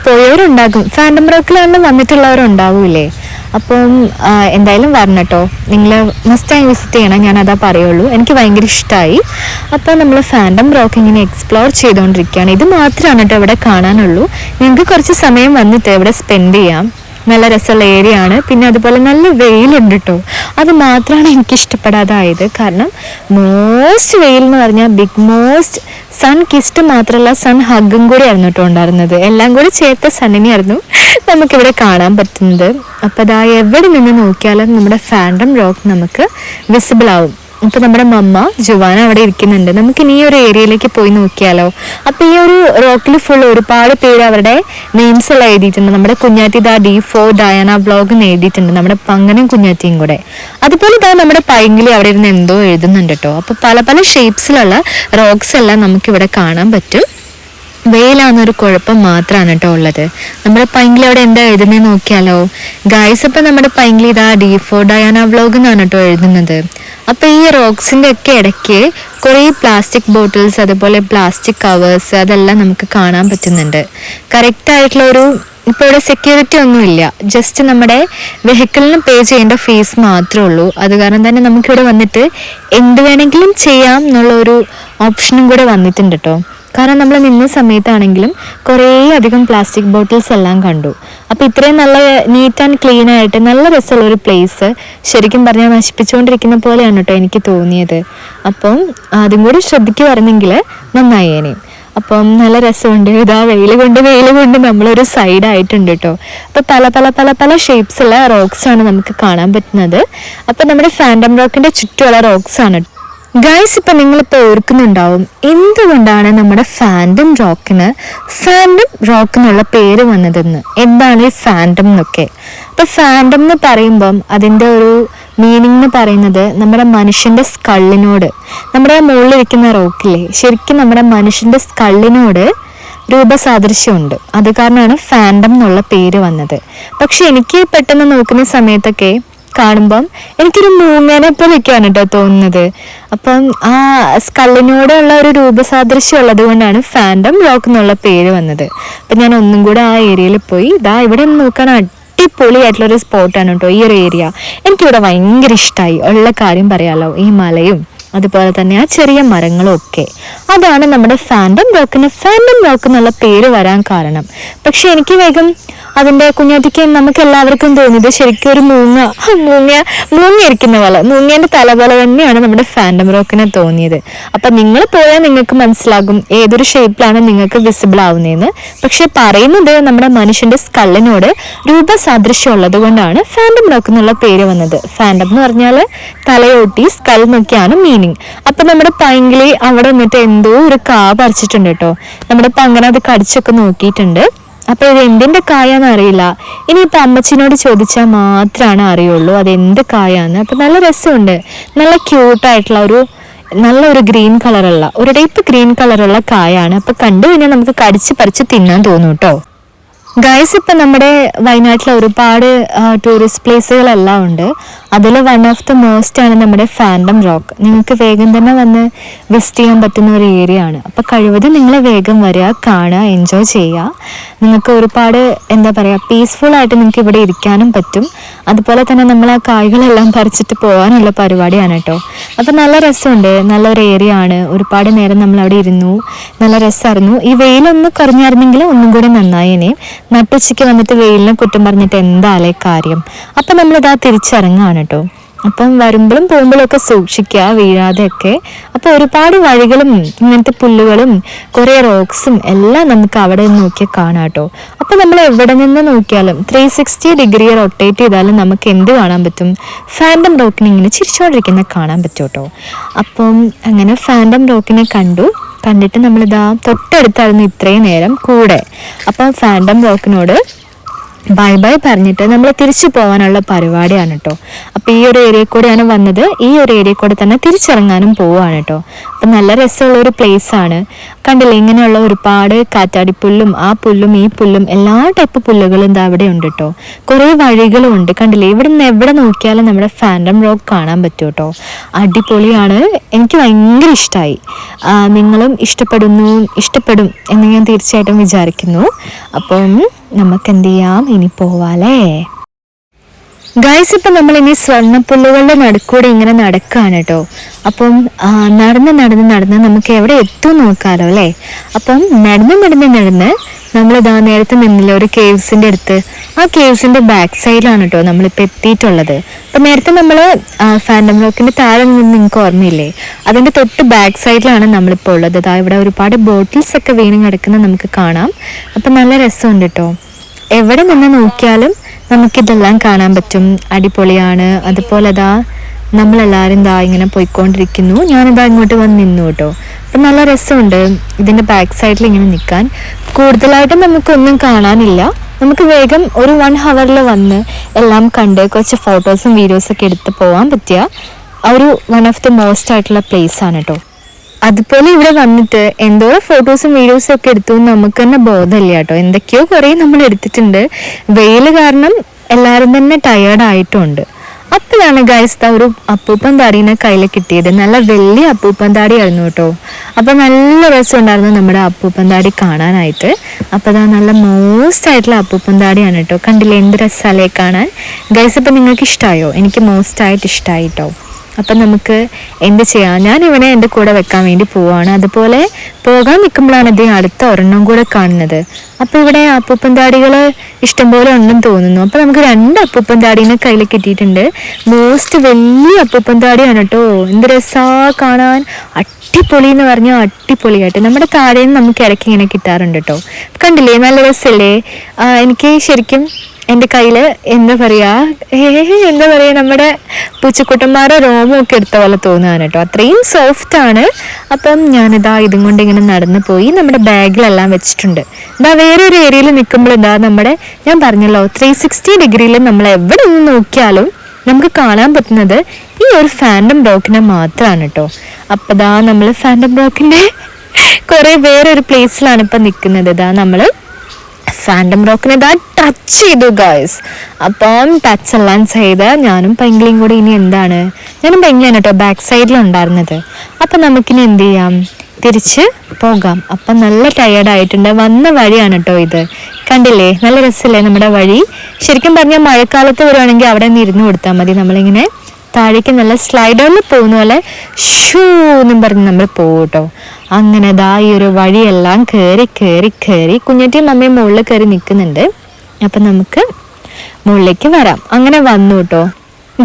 പോയവരുണ്ടാകും, ഫാൻറ്റം റോക്കിലാണ് വന്നിട്ടുള്ളവരുണ്ടാവൂലേ. അപ്പം എന്തായാലും വരണം കേട്ടോ, നിങ്ങൾ മസ്റ്റായി വിസിറ്റ് ചെയ്യണം, ഞാനതാ പറയുള്ളൂ. എനിക്ക് ഭയങ്കര ഇഷ്ടമായി. അപ്പോൾ നമ്മൾ ഫാൻറ്റം റോക്ക് ഇങ്ങനെ എക്സ്പ്ലോർ ചെയ്തുകൊണ്ടിരിക്കുകയാണ്. ഇത് മാത്രമാണ് കേട്ടോ ഇവിടെ കാണാനുള്ളൂ. നിങ്ങൾക്ക് കുറച്ച് സമയം വന്നിട്ട് ഇവിടെ സ്പെൻഡ് ചെയ്യാം. നല്ല രസമുള്ള ഏരിയ ആണ്. പിന്നെ അതുപോലെ നല്ല വെയിലുണ്ട് കേട്ടോ. അത് മാത്രമാണ് എനിക്ക് ഇഷ്ടപ്പെടാതായത്. കാരണം മോസ്റ്റ് വെയിൽ എന്ന് പറഞ്ഞാൽ ബിഗ് മോസ്റ്റ് സൺ കിസ്റ്റ് മാത്രമല്ല സൺ ഹഗ്ഗും കൂടി ആയിരുന്നു കേട്ടോ ഉണ്ടായിരുന്നത്. എല്ലാം കൂടി ചേർത്ത സണ്ണിനെയായിരുന്നു നമുക്കിവിടെ കാണാൻ പറ്റുന്നത്. അപ്പോൾ അതാ എവിടെ നിന്ന് നോക്കിയാലും നമ്മുടെ ഫാൻറ്റം റോക്ക് നമുക്ക് വിസിബിൾ ആവും. ഇപ്പൊ നമ്മുടെ മമ്മ ജുവാന അവിടെ ഇരിക്കുന്നുണ്ട്. നമുക്ക് ഇനി ഒരു ഏരിയയിലേക്ക് പോയി നോക്കിയാലോ. അപ്പൊ ഈ ഒരു റോക്കിൽ ഫുൾ ഒരുപാട് പേര് അവരുടെ നെയിംസ് എല്ലാം എഴുതിയിട്ടുണ്ട്. നമ്മുടെ കുഞ്ഞാറ്റി D4 ഡയാന വ്ലോഗ് എന്ന് എഴുതിയിട്ടുണ്ട്, നമ്മുടെ പങ്കനും കുഞ്ഞാറ്റിയും കൂടെ. അതുപോലെ തന്നെ നമ്മുടെ പൈങ്കിളി അവിടെ ഇരുന്ന് എന്തോ എഴുതുന്നുണ്ട് കേട്ടോ. അപ്പൊ പല പല ഷേപ്സിലുള്ള റോക്സ് എല്ലാം നമുക്ക് ഇവിടെ കാണാൻ പറ്റും. വെയിലാന്നൊരു കുഴപ്പം മാത്രമാണ് കേട്ടോ ഉള്ളത്. നമ്മുടെ പൈങ്കിളി അവിടെ എന്താ എഴുതുന്നത് നോക്കിയാലോ ഗൈസ്. അപ്പൊ നമ്മുടെ പൈങ്കിളി D4 ഡയാന വ്ലോഗ് എന്നാണ് കേട്ടോ എഴുതുന്നത്. അപ്പൊ ഈ റോക്സിന്റെ ഒക്കെ ഇടയ്ക്ക് കുറേ പ്ലാസ്റ്റിക് ബോട്ടിൽസ്, അതുപോലെ പ്ലാസ്റ്റിക് കവേഴ്സ്, അതെല്ലാം നമുക്ക് കാണാൻ പറ്റുന്നുണ്ട്. കറക്റ്റ് ആയിട്ടുള്ള ഒരു ഇപ്പോൾ ഇവിടെ സെക്യൂരിറ്റി ഒന്നുമില്ല, ജസ്റ്റ് നമ്മുടെ വെഹിക്കിളിന് പേ ചെയ്യേണ്ട ഫീസ് മാത്രമേ ഉള്ളൂ. അത് കാരണം തന്നെ നമുക്കിവിടെ വന്നിട്ട് എന്ത് വേണമെങ്കിലും ചെയ്യാം എന്നുള്ള ഒരു ഓപ്ഷനും കൂടെ വന്നിട്ടുണ്ട് കേട്ടോ. കാരണം നമ്മൾ നിന്ന സമയത്താണെങ്കിലും കുറേ അധികം പ്ലാസ്റ്റിക് ബോട്ടിൽസ് എല്ലാം കണ്ടു. അപ്പോൾ ഇത്രയും നല്ല നീറ്റ് ആൻഡ് ക്ലീൻ ആയിട്ട് നല്ല രസമുള്ള ഒരു പ്ലേസ് ശരിക്കും പറഞ്ഞാൽ നശിപ്പിച്ചുകൊണ്ടിരിക്കുന്ന പോലെയാണ് കേട്ടോ എനിക്ക് തോന്നിയത്. അപ്പം അതും കൂടി ശ്രദ്ധിക്കുവായിരുന്നെങ്കിൽ നന്നായേനെ. അപ്പം നല്ല രസമുണ്ട്. ഇതാ വെയിൽ കൊണ്ട് നമ്മളൊരു സൈഡായിട്ടുണ്ട് കേട്ടോ. അപ്പോൾ പല പല പല പല ഷേപ്സുള്ള റോക്സ് ആണ് നമുക്ക് കാണാൻ പറ്റുന്നത്. അപ്പം നമ്മുടെ ഫാൻറ്റം റോക്കിൻ്റെ ചുറ്റുമുള്ള റോക്സ് ആണ് ഗൈസ്. ഇപ്പം നിങ്ങളിപ്പോൾ ഓർക്കുന്നുണ്ടാവും എന്തുകൊണ്ടാണ് നമ്മുടെ ഫാൻറ്റം റോക്കിന് ഫാൻറ്റം റോക്ക് എന്നുള്ള പേര് വന്നതെന്ന്. എന്താണ് ഈ ഫാൻറ്റം എന്നൊക്കെ. അപ്പോൾ ഫാൻറ്റം എന്ന് പറയുമ്പം അതിൻ്റെ ഒരു മീനിങ് എന്ന് പറയുന്നത് നമ്മുടെ മനുഷ്യൻ്റെ സ്കള്ളിനോട്, നമ്മുടെ മുകളിലിരിക്കുന്ന റോക്കില്ലേ, ശരിക്കും നമ്മുടെ മനുഷ്യൻ്റെ സ്കള്ളിനോട് രൂപസാദൃശ്യമുണ്ട്. അത് കാരണമാണ് ഫാൻറ്റം എന്നുള്ള പേര് വന്നത്. പക്ഷെ എനിക്ക് പെട്ടെന്ന് നോക്കുന്ന സമയത്തൊക്കെ കാണുമ്പം എനിക്കൊരു മൂങ്ങേനെ പോലെയൊക്കെയാണ് കേട്ടോ തോന്നുന്നത്. അപ്പം ആ സ്കള്ളിനോടുള്ള ഒരു രൂപസാദൃശ്യം ഉള്ളത് കൊണ്ടാണ് ഫാൻറ്റം റോക്ക് എന്നുള്ള പേര് വന്നത്. അപ്പം ഞാൻ ഒന്നും കൂടെ ആ ഏരിയയിൽ പോയി ഇവിടെ നോക്കാൻ അടിപൊളിയായിട്ടുള്ളൊരു സ്പോട്ടാണ് കേട്ടോ ഈ ഒരു ഏരിയ. എനിക്കിവിടെ ഭയങ്കര ഇഷ്ടമായി. ഉള്ള കാര്യം പറയാമല്ലോ, ഈ മലയും അതുപോലെ തന്നെ ആ ചെറിയ മരങ്ങളും ഒക്കെ. അതാണ് നമ്മുടെ ഫാൻറ്റം റോക്ക് എന്നുള്ള പേര് വരാൻ കാരണം. പക്ഷെ എനിക്ക് വേഗം അതിൻ്റെ കുഞ്ഞാറ്റിക്ക് നമുക്ക് എല്ലാവർക്കും തോന്നിയത് ശരിക്കും ഒരു മൂങ്ങ ഇരിക്കുന്ന പോലെ, മൂങ്ങേൻ്റെ തല പോലെ തന്നെയാണ് നമ്മുടെ ഫാൻറ്റം റോക്കിനെ തോന്നിയത്. അപ്പം നിങ്ങൾ പോയാൽ നിങ്ങൾക്ക് മനസ്സിലാകും ഏതൊരു ഷേപ്പിലാണ് നിങ്ങൾക്ക് വിസിബിൾ ആവുന്നതെന്ന്. പക്ഷെ പറയുന്നത് നമ്മുടെ മനുഷ്യൻ്റെ സ്കള്ളിനോട് രൂപസാദൃശ്യം ഉള്ളത് കൊണ്ടാണ് ഫാൻറ്റം റോക്ക് എന്നുള്ള പേര് വന്നത്. ഫാൻറ്റം എന്ന് പറഞ്ഞാൽ തലയോട്ടി, സ്കൾ എന്നൊക്കെയാണ് മീനിങ്. അപ്പം നമ്മുടെ പൈങ്കിളി അവിടെ നിന്നിട്ട് എന്തോ ഒരു കാ പറിച്ചിട്ടുണ്ട് കേട്ടോ. നമ്മുടെ പങ്കന അത് കടിച്ചൊക്കെ നോക്കിയിട്ടുണ്ട്. അപ്പോൾ ഇത് എന്തിൻ്റെ കായാന്ന് അറിയില്ല. ഇനിയിപ്പോൾ അമ്മച്ചിനോട് ചോദിച്ചാൽ മാത്രമാണ് അറിയുള്ളൂ അതെന്ത് കായാന്ന്. അപ്പം നല്ല രസമുണ്ട്, നല്ല ക്യൂട്ടായിട്ടുള്ള നല്ലൊരു ഗ്രീൻ കളറുള്ള ഒരു ടൈപ്പ് ഗ്രീൻ കളറുള്ള കായാണ്. അപ്പോൾ കണ്ടു കഴിഞ്ഞാൽ നമുക്ക് കടിച്ച് പറിച്ച് തിന്നാൻ തോന്നും കേട്ടോ. ഗൈസ്, ഇപ്പം നമ്മുടെ വയനാട്ടിൽ ഒരുപാട് ടൂറിസ്റ്റ് പ്ലേസുകളെല്ലാം ഉണ്ട്. അതിൽ വൺ ഓഫ് ദ മോസ്റ്റ് ആണ് നമ്മുടെ ഫാൻറ്റം റോക്ക്. നിങ്ങൾക്ക് വേഗം തന്നെ വന്ന് വിസിറ്റ് ചെയ്യാൻ പറ്റുന്ന ഒരു ഏരിയ ആണ്. അപ്പോൾ കഴിവതും നിങ്ങൾ വേഗം വരിക, കാണുക, എൻജോയ് ചെയ്യുക. നിങ്ങൾക്ക് ഒരുപാട് എന്താ പറയുക പീസ്ഫുള്ളായിട്ട് നിങ്ങൾക്ക് ഇവിടെ ഇരിക്കാനും പറ്റും. അതുപോലെ തന്നെ നമ്മൾ ആ കായ്കളെല്ലാം പറിച്ചിട്ട് പോകാനുള്ള പരിപാടിയാണ് കേട്ടോ. അപ്പോൾ നല്ല രസമുണ്ട്, നല്ലൊരു ഏരിയ ആണ്. ഒരുപാട് നേരം നമ്മൾ അവിടെ ഇരുന്നു, നല്ല രസമായിരുന്നു. ഈ വെയിലൊന്ന് കുറഞ്ഞായിരുന്നെങ്കിൽ ഒന്നും കൂടി നന്നായേനെ. നട്ടുച്ചയ്ക്ക് വന്നിട്ട് വെയിലിനെ കുറ്റം പറഞ്ഞിട്ട് എന്താലേ കാര്യം. അപ്പം നമ്മളിതാ തിരിച്ചിറങ്ങാണ് കേട്ടോ. അപ്പം വരുമ്പോഴും പോകുമ്പോഴും ഒക്കെ സൂക്ഷിക്കുക, വീഴാതെയൊക്കെ. അപ്പോൾ ഒരുപാട് വഴികളും ഇങ്ങനത്തെ പുല്ലുകളും കുറേ റോക്സും എല്ലാം നമുക്ക് അവിടെ നിന്ന് നോക്കിയാൽ കാണാം കേട്ടോ. അപ്പം നമ്മൾ എവിടെ നിന്ന് നോക്കിയാലും 360 ഡിഗ്രി റൊട്ടേറ്റ് ചെയ്താലും നമുക്ക് എന്ത് കാണാൻ പറ്റും? ഫാൻറ്റം റോക്കിനെ ഇങ്ങനെ ചിരിച്ചുകൊണ്ടിരിക്കുന്ന കാണാൻ പറ്റും കേട്ടോ. അപ്പം അങ്ങനെ ഫാൻറ്റം റോക്കിനെ കണ്ടിട്ട് നമ്മളിതാ തൊട്ടടുത്തായിരുന്നു ഇത്രയും നേരം കൂടെ. അപ്പം ഫാൻറ്റം റോക്കിനോട് ബൈ ബൈ പറഞ്ഞിട്ട് നമ്മൾ തിരിച്ചു പോകാനുള്ള പരിപാടിയാണ് കേട്ടോ. അപ്പോൾ ഈ ഒരു ഏരിയയിൽ കൂടെയാണ് വന്നത്. ഈ ഒരു ഏരിയയിൽ കൂടെ തന്നെ തിരിച്ചിറങ്ങാനും പോവുകയാണ് കേട്ടോ. അപ്പം നല്ല രസമുള്ള ഒരു പ്ലേസ് ആണ്. കണ്ടില്ലേ, ഇങ്ങനെയുള്ള ഒരുപാട് കാറ്റാടിപ്പുല്ലും ആ പുല്ലും ഈ പുല്ലും എല്ലാ ടൈപ്പ് പുല്ലുകളും ഇതാ അവിടെ ഉണ്ട് കേട്ടോ. കുറേ വഴികളും ഉണ്ട്. കണ്ടില്ലേ, ഇവിടെ നിന്ന് എവിടെ നോക്കിയാലും നമ്മുടെ ഫാൻറ്റം റോക്ക് കാണാൻ പറ്റും കേട്ടോ. അടിപൊളിയാണ്, എനിക്ക് ഭയങ്കര ഇഷ്ടമായി. നിങ്ങളും ഇഷ്ടപ്പെടും എന്ന് ഞാൻ തീർച്ചയായിട്ടും വിചാരിക്കുന്നു. അപ്പം നമുക്ക് എന്ത് ചെയ്യാം, ഇനി പോവാലേ ഗൈസ്. ഇപ്പം നമ്മളിനി സ്വർണ്ണപ്പുല്ലുകളുടെ നടുക്കൂടെ ഇങ്ങനെ നടക്കുകയാണ് കേട്ടോ. അപ്പം നടന്ന് നമുക്ക് എവിടെ എത്തും നോക്കാമല്ലോ അല്ലേ. അപ്പം നടന്ന് നമ്മളിതാ നേരത്തെ നിന്നില്ല ഒരു കേവ്സിൻ്റെ അടുത്ത്, ആ കേവ്സിൻ്റെ ബാക്ക് സൈഡിലാണ് കേട്ടോ നമ്മളിപ്പോൾ എത്തിയിട്ടുള്ളത്. അപ്പം നേരത്തെ നമ്മൾ ഫാൻറ്റം റോക്കിൻ്റെ താഴെ നിന്ന് നിങ്ങൾക്ക് ഓർമ്മയില്ലേ, അതിൻ്റെ തൊട്ട് ബാക്ക് സൈഡിലാണ് നമ്മളിപ്പോൾ ഉള്ളത്. അതാ ഇവിടെ ഒരുപാട് ബോട്ടിൽസ് ഒക്കെ വീണ് കിടക്കുന്നത് നമുക്ക് കാണാം. അപ്പം നല്ല രസമുണ്ട് കേട്ടോ. എവിടെ നിന്ന് നോക്കിയാലും നമുക്കിതെല്ലാം കാണാൻ പറ്റും. അടിപൊളിയാണ്. അതുപോലെ അതാ നമ്മളെല്ലാവരും ഇതാ ഇങ്ങനെ പോയിക്കൊണ്ടിരിക്കുന്നു. ഞാനിതാ ഇങ്ങോട്ട് വന്ന് നിന്നു കേട്ടോ. അപ്പം നല്ല രസമുണ്ട് ഇതിൻ്റെ ബാക്ക് സൈഡിൽ ഇങ്ങനെ നിൽക്കാൻ. കൂടുതലായിട്ടും നമുക്കൊന്നും കാണാനില്ല. നമുക്ക് വേഗം ഒരു 1 hour വന്ന് എല്ലാം കണ്ട് കുറച്ച് ഫോട്ടോസും വീഡിയോസൊക്കെ എടുത്ത് പോകാൻ പറ്റിയ ഒരു വൺ ഓഫ് ദി മോസ്റ്റ് ആയിട്ടുള്ള പ്ലേസ് ആണ് കേട്ടോ. അതുപോലെ ഇവിടെ വന്നിട്ട് എന്തോരം ഫോട്ടോസും വീഡിയോസും ഒക്കെ എടുത്തു നമുക്ക് തന്നെ ബോധമില്ല കേട്ടോ. എന്തൊക്കെയോ കുറേ നമ്മൾ എടുത്തിട്ടുണ്ട്. വെയിൽ കാരണം എല്ലാവരും തന്നെ ടയേർഡായിട്ടുണ്ട്. അപ്പോഴാണ് ഗൈസ് ഒരു അപ്പൂപ്പൻ താടീനെ കയ്യിൽ കിട്ടിയത്. നല്ല വലിയ അപ്പൂപ്പൻ താടിയായിരുന്നു കേട്ടോ. അപ്പം നല്ല രസമുണ്ടായിരുന്നു നമ്മുടെ അപ്പൂപ്പൻ താടി കാണാനായിട്ട്. അപ്പോൾ അതാ നല്ല മോസ്റ്റ് ആയിട്ടുള്ള അപ്പൂപ്പൻ താടിയാണ് കേട്ടോ. കണ്ടില്ലേ എന്ത് രസമല്ലേ കാണാൻ ഗൈസ്. അപ്പം നിങ്ങൾക്ക് ഇഷ്ടമായോ? എനിക്ക് മോസ്റ്റ് ആയിട്ട് ഇഷ്ടമായി കേട്ടോ. അപ്പം നമുക്ക് എന്ത് ചെയ്യാം, ഞാൻ ഇവനെ എൻ്റെ കൂടെ വെക്കാൻ വേണ്ടി പോവാണ്. അതുപോലെ പോകാൻ നിൽക്കുമ്പോഴാണ് അദ്ദേഹം അടുത്ത ഒരെണ്ണം കൂടെ കാണുന്നത്. അപ്പോൾ ഇവിടെ അപ്പൂപ്പൻ താടികൾ ഇഷ്ടംപോലെ ഉണ്ടെന്ന് തോന്നുന്നു. അപ്പോൾ നമുക്ക് 2 അപ്പൂപ്പൻ താടീനെ കയ്യിൽ കിട്ടിയിട്ടുണ്ട്. മോസ്റ്റ് വലിയ അപ്പൂപ്പൻ താടിയാണ് കേട്ടോ. എന്ത് രസാ കാണാൻ, അടിപൊളി എന്ന് പറഞ്ഞാൽ അടിപൊളിയായിട്ട്. നമ്മുടെ താഴെ നിന്ന് നമുക്ക് ഇടയ്ക്ക് ഇങ്ങനെ കിട്ടാറുണ്ട് കേട്ടോ. കണ്ടില്ലേ നല്ല രസമല്ലേ. എനിക്ക് ശരിക്കും എൻ്റെ കയ്യിൽ എന്താ പറയുക നമ്മുടെ പൂച്ചക്കുട്ടന്മാരുടെ രോമമൊക്കെ എടുത്ത പോലെ തോന്നുകയാണ് കേട്ടോ. അത്രയും സോഫ്റ്റാണ്. അപ്പം ഞാനിതാ ഇതും കൊണ്ട് ഇങ്ങനെ നടന്നു പോയി നമ്മുടെ ബാഗിലെല്ലാം വെച്ചിട്ടുണ്ട്. ഇതാ വേറൊരു ഏരിയയിൽ നിൽക്കുമ്പോൾ ഞാൻ പറഞ്ഞല്ലോ 360 ഡിഗ്രിയിൽ നമ്മൾ എവിടെ നിന്ന് നോക്കിയാലും നമുക്ക് കാണാൻ പറ്റുന്നത് ഈ ഒരു ഫാൻറ്റം റോക്കിനെ മാത്രമാണ് കേട്ടോ. അപ്പം ഇതാ നമ്മൾ ഫാൻറ്റം റോക്കിൻ്റെ കുറേ വേറൊരു പ്ലേസിലാണ് ഇപ്പം നിൽക്കുന്നത്. ഇതാ നമ്മൾ ഫാൻറ്റം റോക്കിനെ ഇതാ ടച്ച് ചെയ്തു ഗൈസ്. അപ്പം ടച്ച് എല്ലാം ചെയ്ത് ഞാനും പെങ്കിളിയും കൂടി ഇനി ഞാനും പെങ്കിളിയാണ് കേട്ടോ ബാക്ക് സൈഡിലുണ്ടായിരുന്നത്. അപ്പം നമുക്കിനി എന്ത് ചെയ്യാം, തിരിച്ച് പോകാം. അപ്പം നല്ല ടയേർഡായിട്ടുണ്ട്. വന്ന വഴിയാണ് കേട്ടോ ഇത്. കണ്ടില്ലേ നല്ല രസമല്ലേ നമ്മുടെ വഴി. ശരിക്കും പറഞ്ഞാൽ മഴക്കാലത്ത് വരുവാണെങ്കിൽ അവിടെ നിന്ന് ഇരുന്ന് കൊടുത്താൽ മതി. നമ്മളിങ്ങനെ താഴേക്ക് നല്ല സ്ലൈഡറിൽ പോകുന്ന പോലെ ഷൂ എന്നും പറഞ്ഞ് നമ്മൾ പോകും കേട്ടോ. അങ്ങനെ ദാ ഈ ഒരു വഴിയെല്ലാം കയറി കുഞ്ഞേറ്റിയും അമ്മയും മുകളിൽ കയറി നിൽക്കുന്നുണ്ട്. അപ്പം നമുക്ക് മുകളിലേക്ക് വരാം. അങ്ങനെ വന്നു കേട്ടോ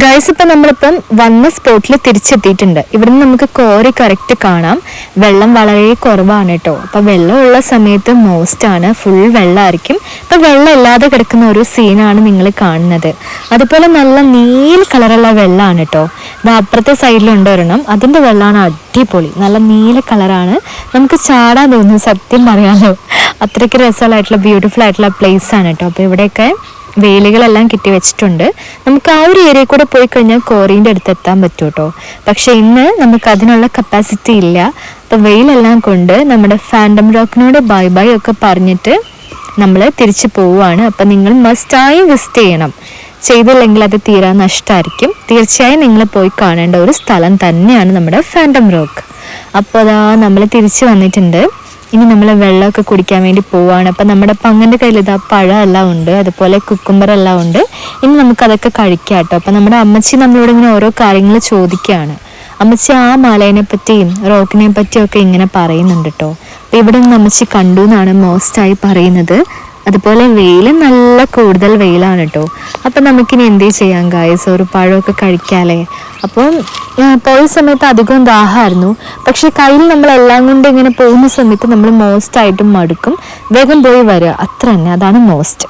ഗൈസ്. ഇപ്പം നമ്മളിപ്പം വന്ന സ്പോട്ടിൽ തിരിച്ചെത്തിയിട്ടുണ്ട്. ഇവിടുന്ന് നമുക്ക് കോറി കറക്റ്റ് കാണാം. വെള്ളം വളരെ കുറവാണ് കേട്ടോ. അപ്പം വെള്ളമുള്ള സമയത്ത് മോസ്റ്റാണ്, ഫുൾ വെള്ളമായിരിക്കും. ഇപ്പം വെള്ളം ഇല്ലാതെ കിടക്കുന്ന ഒരു സീനാണ് നിങ്ങൾ കാണുന്നത്. അതുപോലെ നല്ല നീല കളറുള്ള വെള്ളമാണ് കേട്ടോ. ഇത് അപ്പുറത്തെ സൈഡിലുണ്ട് ഒരെണ്ണം, അതിൻ്റെ വെള്ളമാണ് അടിപൊളി. നല്ല നീല കളറാണ്, നമുക്ക് ചാടാൻ തോന്നുന്നു സത്യം പറയാമല്ലോ. അത്രയ്ക്ക് രസമുള്ളതായിട്ടുള്ള ബ്യൂട്ടിഫുൾ ആയിട്ടുള്ള പ്ലേസ് ആണ് കേട്ടോ. അപ്പോൾ ഇവിടെയൊക്കെ വേലികളെല്ലാം കെട്ടി വെച്ചിട്ടുണ്ട്. നമുക്ക് ആ ഒരു ഏരിയയിൽ കൂടെ പോയി കഴിഞ്ഞാൽ കോറീൻ്റെ അടുത്ത് എത്താൻ പറ്റും കേട്ടോ. പക്ഷെ ഇന്ന് നമുക്ക് അതിനുള്ള കപ്പാസിറ്റി ഇല്ല. അപ്പം വെയിലെല്ലാം കൊണ്ട് നമ്മുടെ ഫാൻറ്റം റോക്കിനോട് ബൈ ഒക്കെ പറഞ്ഞിട്ട് നമ്മൾ തിരിച്ചു പോവുകയാണ്. അപ്പം നിങ്ങൾ മസ്റ്റായും വിസിറ്റ് ചെയ്യണം. ചെയ്തില്ലെങ്കിൽ അത് തീരാൻ നഷ്ടമായിരിക്കും. തീർച്ചയായും നിങ്ങൾ പോയി കാണേണ്ട ഒരു സ്ഥലം തന്നെയാണ് നമ്മുടെ ഫാൻറ്റം റോക്ക്. അപ്പോൾ അതാ നമ്മൾ തിരിച്ചു വന്നിട്ടുണ്ട്. ഇനി നമ്മൾ വെള്ളമൊക്കെ കുടിക്കാൻ വേണ്ടി പോവുകയാണ്. അപ്പം നമ്മുടെ പങ്ങൻ്റെ കയ്യിൽ ഇതാ പഴമെല്ലാം ഉണ്ട്, അതുപോലെ കുക്കുംബറെല്ലാം ഉണ്ട്. ഇനി നമുക്കതൊക്കെ കഴിക്കാം കേട്ടോ. അപ്പം നമ്മുടെ അമ്മച്ചി നമ്മളോട് ഇങ്ങനെ ഓരോ കാര്യങ്ങൾ ചോദിക്കുകയാണ്. അമ്മച്ചി ആ മലേനെ പറ്റിയും റോക്കിനെ പറ്റിയും ഒക്കെ ഇങ്ങനെ പറയുന്നുണ്ട് കേട്ടോ. അപ്പം ഇവിടെ നിന്ന് അമ്മച്ചി കണ്ടു എന്നാണ് മോസ്റ്റായി പറയുന്നത്. അതുപോലെ വെയിൽ നല്ല കൂടുതൽ വെയിലാണ് കേട്ടോ. അപ്പം നമുക്കിനി എന്ത് ചെയ്യാം ഗായ്സ്, ഒരു പഴമൊക്കെ കഴിക്കാമല്ലേ. അപ്പം പോയ സമയത്ത് അധികം ദാഹമായിരുന്നു. പക്ഷെ കയ്യിൽ നമ്മളെല്ലാം കൊണ്ട് ഇങ്ങനെ പോകുന്ന സമയത്ത് നമ്മൾ മോസ്റ്റായിട്ടും മടുക്കും. വേഗം പോയി വരിക, അത്ര തന്നെ, അതാണ് മോസ്റ്റ്.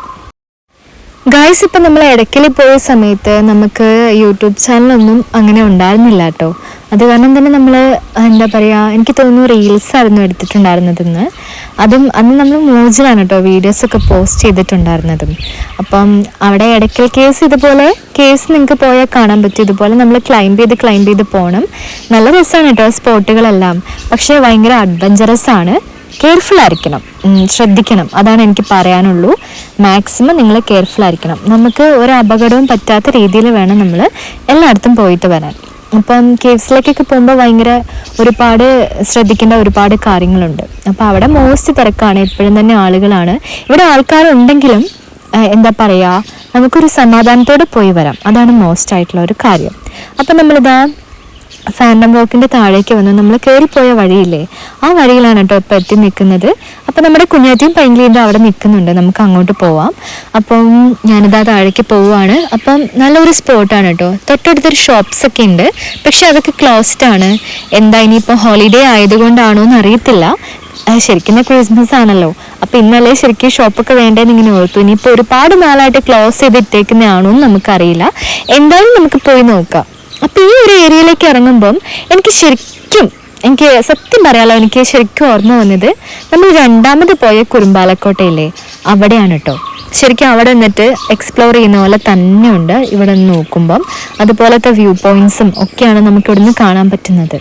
ഗായ്സ്, ഇപ്പം നമ്മൾ ഇടയ്ക്കൽ പോയ സമയത്ത് നമുക്ക് യൂട്യൂബ് ചാനലൊന്നും അങ്ങനെ ഉണ്ടായിരുന്നില്ല കേട്ടോ. അത് കാരണം തന്നെ നമ്മൾ എന്താ പറയുക, എനിക്ക് തോന്നുന്നു റീൽസായിരുന്നു എടുത്തിട്ടുണ്ടായിരുന്നതെന്ന്. അതും അന്ന് നമ്മൾ മോജിലാണ് കേട്ടോ വീഡിയോസൊക്കെ പോസ്റ്റ് ചെയ്തിട്ടുണ്ടായിരുന്നതും. അപ്പം അവിടെ ഇടയ്ക്കൽ കേസ് ഇതുപോലെ കേസ് നിങ്ങൾക്ക് പോയാൽ കാണാൻ പറ്റും. ഇതുപോലെ നമ്മൾ ക്ലൈംബ് ചെയ്ത് പോകണം. നല്ല രസമാണ് കേട്ടോ സ്പോട്ടുകളെല്ലാം. പക്ഷേ ഭയങ്കര അഡ്വഞ്ചറസ് ആണ്. കെയർഫുൾ ആയിരിക്കണം, ശ്രദ്ധിക്കണം, അതാണ് എനിക്ക് പറയാനുള്ളൂ. മാക്സിമം നിങ്ങൾ കെയർഫുൾ ആയിരിക്കണം. നമുക്ക് ഒരു അപകടവും പറ്റാത്ത രീതിയിൽ വേണം നമ്മൾ എല്ലായിടത്തും പോയിട്ട് വരാൻ. അപ്പം കേവ്സിലേക്കൊക്കെ പോകുമ്പോൾ ഭയങ്കര ഒരുപാട് ശ്രദ്ധിക്കേണ്ട ഒരുപാട് കാര്യങ്ങളുണ്ട്. അപ്പോൾ അവിടെ മോസ്റ്റ് തിരക്കാണ്, എപ്പോഴും തന്നെ ആളുകളാണ്. ഇവിടെ ആൾക്കാരുണ്ടെങ്കിലും എന്താ പറയുക, നമുക്കൊരു സമാധാനത്തോടെ പോയി വരാം. അതാണ് മോസ്റ്റ് ആയിട്ടുള്ള ഒരു കാര്യം. അപ്പം നമ്മളിതാ ഫാൻഡം റോക്കിൻ്റെ താഴേക്ക് വന്ന് നമ്മൾ കയറിപ്പോയ വഴിയില്ലേ, ആ വഴിയിലാണ് കേട്ടോ ഇപ്പോൾ എത്തി നിൽക്കുന്നത്. അപ്പം നമ്മുടെ കുഞ്ഞാറ്റിയും പൈങ്കിളിൻ്റെ അവിടെ നിൽക്കുന്നുണ്ട്, നമുക്ക് അങ്ങോട്ട് പോവാം. അപ്പം ഞാനിതാ താഴേക്ക് പോവുകയാണ്. അപ്പം നല്ലൊരു സ്പോട്ടാണ് കേട്ടോ. തൊട്ടടുത്തൊരു ഷോപ്സൊക്കെ ഉണ്ട്, പക്ഷെ അതൊക്കെ ക്ലോസ്ഡ് ആണ്. എന്താ ഇനിയിപ്പോൾ ഹോളിഡേ ആയതുകൊണ്ടാണോ എന്ന് അറിയത്തില്ല. ശരിക്കും ക്രിസ്മസ് ആണല്ലോ, അപ്പം ഇന്നലെ ശരിക്കും ഷോപ്പൊക്കെ വേണ്ടതെന്ന് ഇങ്ങനെ ഓർത്തു. ഇനിയിപ്പോൾ ഒരുപാട് നാളായിട്ട് ക്ലോസ് ചെയ്തിട്ടേക്കുന്നതാണോ എന്ന് നമുക്കറിയില്ല. എന്തായാലും നമുക്ക് പോയി നോക്കാം. അപ്പോൾ ഈ ഒരു ഏരിയയിലേക്ക് ഇറങ്ങുമ്പം എനിക്ക് സത്യം പറയാലോ, എനിക്ക് ശരിക്കും ഓർമ്മ വന്നത് നമ്മൾ രണ്ടാമത് പോയ കുറുമ്പാലക്കോട്ടയില്ലേ, അവിടെയാണ് കേട്ടോ. ശരിക്കും അവിടെ നിന്നിട്ട് എക്സ്പ്ലോർ ചെയ്യുന്ന പോലെ തന്നെയുണ്ട് ഇവിടെ നിന്ന് നോക്കുമ്പം. അതുപോലത്തെ വ്യൂ പോയിന്റ്സും ഒക്കെയാണ് നമുക്ക് ഇവിടുന്ന് കാണാൻ പറ്റുന്നത്.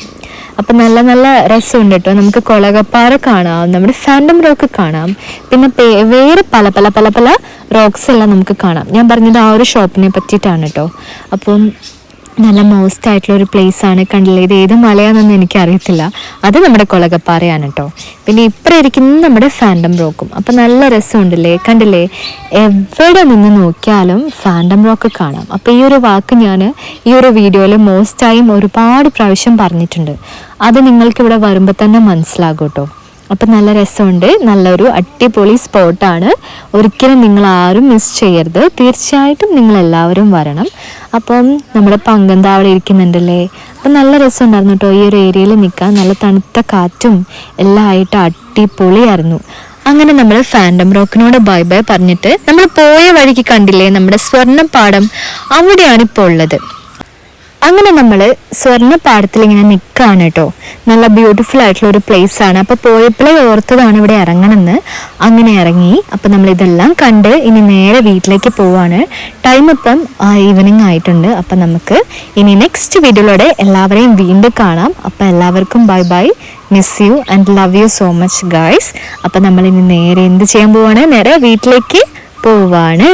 അപ്പം നല്ല നല്ല രസമുണ്ട് കേട്ടോ. നമുക്ക് കൊളകപ്പാറ കാണാം, നമ്മുടെ ഫാൻഡം റോക്ക് കാണാം, പിന്നെ വേറെ പല പല പല പല റോക്സ് എല്ലാം നമുക്ക് കാണാം. ഞാൻ പറഞ്ഞത് ആ ഒരു ഷോപ്പിനെ പറ്റിയിട്ടാണ് കേട്ടോ. അപ്പം നല്ല മോസ്റ്റ് ആയിട്ടുള്ള ഒരു പ്ലേസ് ആണ്. കണ്ടില്ലേ, ഇത് ഏത് മലയാണെന്നൊന്നും എനിക്കറിയത്തില്ല. അത് നമ്മുടെ കൊളകപ്പാറയാണ് കേട്ടോ. പിന്നെ ഇപ്പുറം ഇരിക്കുന്നത് നമ്മുടെ ഫാൻഡം റോക്കും. അപ്പം നല്ല രസമുണ്ടല്ലേ, കണ്ടില്ലേ, എവിടെ നിന്ന് നോക്കിയാലും ഫാൻഡം റോക്ക് കാണാം. അപ്പം ഈ ഒരു വാക്ക് ഞാൻ ഈ ഒരു വീഡിയോയിൽ മോസ്റ്റായും ഒരുപാട് പ്രാവശ്യം പറഞ്ഞിട്ടുണ്ട്. അത് നിങ്ങൾക്ക് ഇവിടെ വരുമ്പോൾ തന്നെ മനസ്സിലാകും കേട്ടോ. അപ്പം നല്ല രസമുണ്ട്, നല്ലൊരു അടിപൊളി സ്പോട്ടാണ്. ഒരിക്കലും നിങ്ങൾ ആരും മിസ് ചെയ്യരുത്. തീർച്ചയായിട്ടും നിങ്ങൾ എല്ലാവരും വരണം. അപ്പം നമ്മുടെ പങ്കന്ത അവിടെ ഇരിക്കുന്നുണ്ടല്ലേ, അപ്പം നല്ല രസമുണ്ടായിരുന്നു കേട്ടോ ഈ ഒരു ഏരിയയിൽ നിൽക്കാൻ. നല്ല തണുത്ത കാറ്റും എല്ലാം ആയിട്ട് അടിപൊളിയായിരുന്നു. അങ്ങനെ നമ്മൾ ഫാൻഡം റോക്കിനോട് ബൈ ബൈ പറഞ്ഞിട്ട് നമ്മൾ പോയ വഴിക്ക് കണ്ടില്ലേ നമ്മുടെ സ്വർണ്ണപ്പാടം, അവിടെയാണ് ഇപ്പോൾ ഉള്ളത്. അങ്ങനെ നമ്മൾ സ്വർണ്ണപ്പാടത്തിൽ ഇങ്ങനെ നിൽക്കുകയാണ് കേട്ടോ. നല്ല ബ്യൂട്ടിഫുൾ ആയിട്ടുള്ള ഒരു പ്ലേസ് ആണ്. അപ്പോൾ പോയപ്പോഴേ ഓർത്തതാണ് ഇവിടെ ഇറങ്ങണമെന്ന്. അങ്ങനെ ഇറങ്ങി. അപ്പം നമ്മളിതെല്ലാം കണ്ട് ഇനി നേരെ വീട്ടിലേക്ക് പോവാണ്. ടൈം ഇപ്പം ഈവനിങ് ആയിട്ടുണ്ട്. അപ്പം നമുക്ക് ഇനി നെക്സ്റ്റ് വീഡിയോയിലൂടെ എല്ലാവരെയും വീണ്ടും കാണാം. അപ്പം എല്ലാവർക്കും bye bye, miss you and love you so much guys. അപ്പം നമ്മളിനി നേരെ എന്ത് ചെയ്യാൻ പോവാണ്, നേരെ വീട്ടിലേക്ക് പോവാണ്.